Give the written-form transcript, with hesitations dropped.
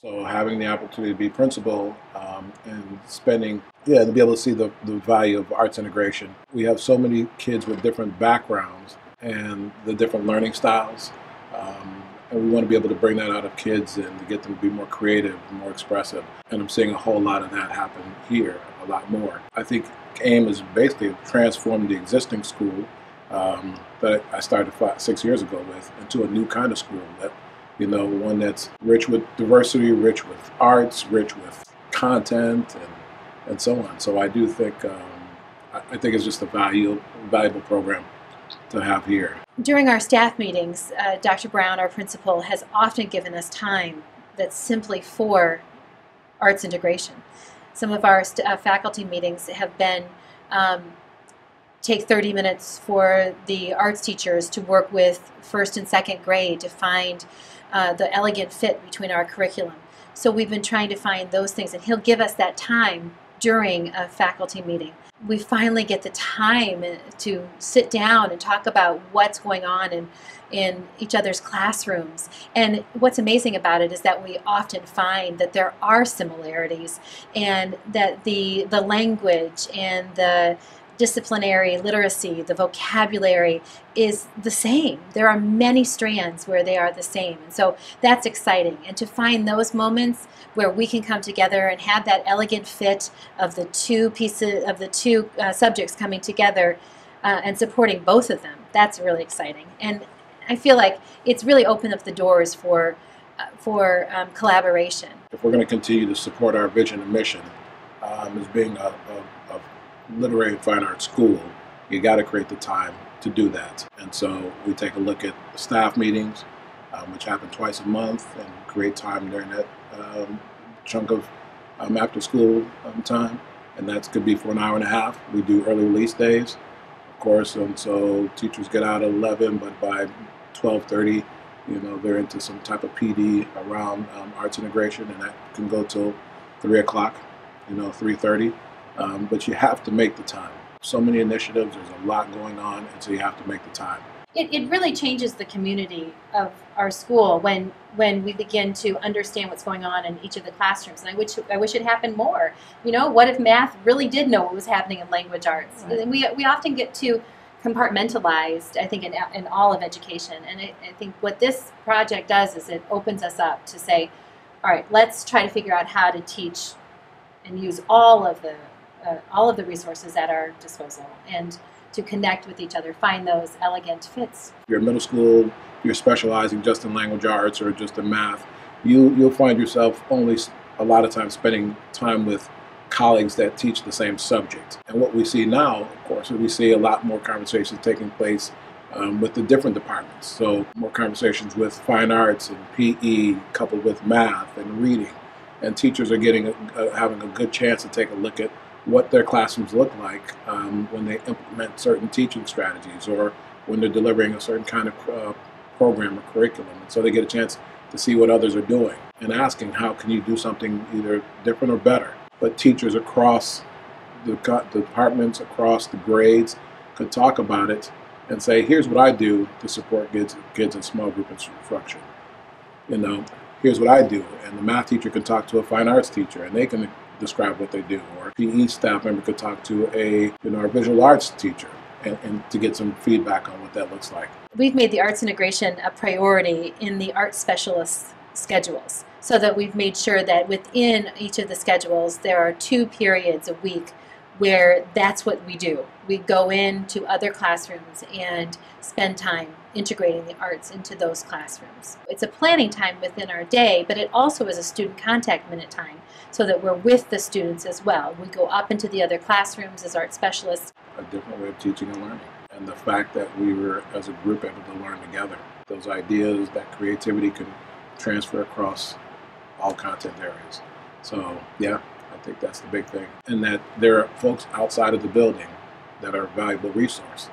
So having the opportunity to be principal and spending, yeah, to be able to see the value of arts integration. We have so many kids with different backgrounds and the different learning styles. And we want to be able to bring that out of kids and to get them to be more creative, more expressive. And I'm seeing a whole lot of that happen here, a lot more. I think AIM is basically transformed the existing school that I started 6 years ago with into a new kind of school that, one that's rich with diversity, rich with arts, rich with content, and so on. So I do think I think it's just a valuable program to have here. During our staff meetings, Dr. Brown, our principal, has often given us time that's simply for arts integration. Some of our faculty meetings have been take 30 minutes for the arts teachers to work with first and second grade to find the elegant fit between our curriculum. So we've been trying to find those things, and he'll give us that time during a faculty meeting. We finally get the time to sit down and talk about what's going on in each other's classrooms. And what's amazing about it is that we often find that there are similarities, and that the language and the disciplinary literacy, the vocabulary is the same. There are many strands where they are the same. And so that's exciting. And to find those moments where we can come together and have that elegant fit of the two pieces, of the two subjects coming together and supporting both of them, that's really exciting. And I feel like it's really opened up the doors for collaboration. If we're going to continue to support our vision and mission as being a literary and fine arts school, you got to create the time to do that. And so we take a look at staff meetings, which happen twice a month, and create time during that chunk of after school time. And that could be for an hour and a half. We do early release days, of course, and so teachers get out at 11, but by 12:30, they're into some type of PD around arts integration, and that can go till 3 o'clock, 3:30. But you have to make the time. So many initiatives, there's a lot going on, and so you have to make the time. It really changes the community of our school when we begin to understand what's going on in each of the classrooms. And I wish it happened more. What if math really did know what was happening in language arts? Right. We often get too compartmentalized, I think, in all of education. And I think what this project does is it opens us up to say, all right, let's try to figure out how to teach and use all of the resources at our disposal, and to connect with each other, find those elegant fits. If you're in middle school, you're specializing just in language arts or just in math, you'll find yourself only a lot of times spending time with colleagues that teach the same subject. And what we see now, of course, is we see a lot more conversations taking place with the different departments. So more conversations with fine arts and PE coupled with math and reading. And teachers are having a good chance to take a look at what their classrooms look like when they implement certain teaching strategies, or when they're delivering a certain kind of program or curriculum. And so they get a chance to see what others are doing and asking, how can you do something either different or better? But teachers across the departments, across the grades, could talk about it and say, here's what I do to support kids in small group instruction. Here's what I do. And the math teacher can talk to a fine arts teacher, and they can describe what they do. Or PE staff member could talk to a visual arts teacher and to get some feedback on what that looks like. We've made the arts integration a priority in the art specialist schedules, so that we've made sure that within each of the schedules there are 2 periods a week where that's what we do. We go into other classrooms and spend time integrating the arts into those classrooms. It's a planning time within our day, but it also is a student contact minute time, so that we're with the students as well. We go up into the other classrooms as art specialists. A different way of teaching and learning. And the fact that we were, as a group, able to learn together. Those ideas, that creativity can transfer across all content areas. So, yeah, I think that's the big thing. And that there are folks outside of the building that are a valuable resource.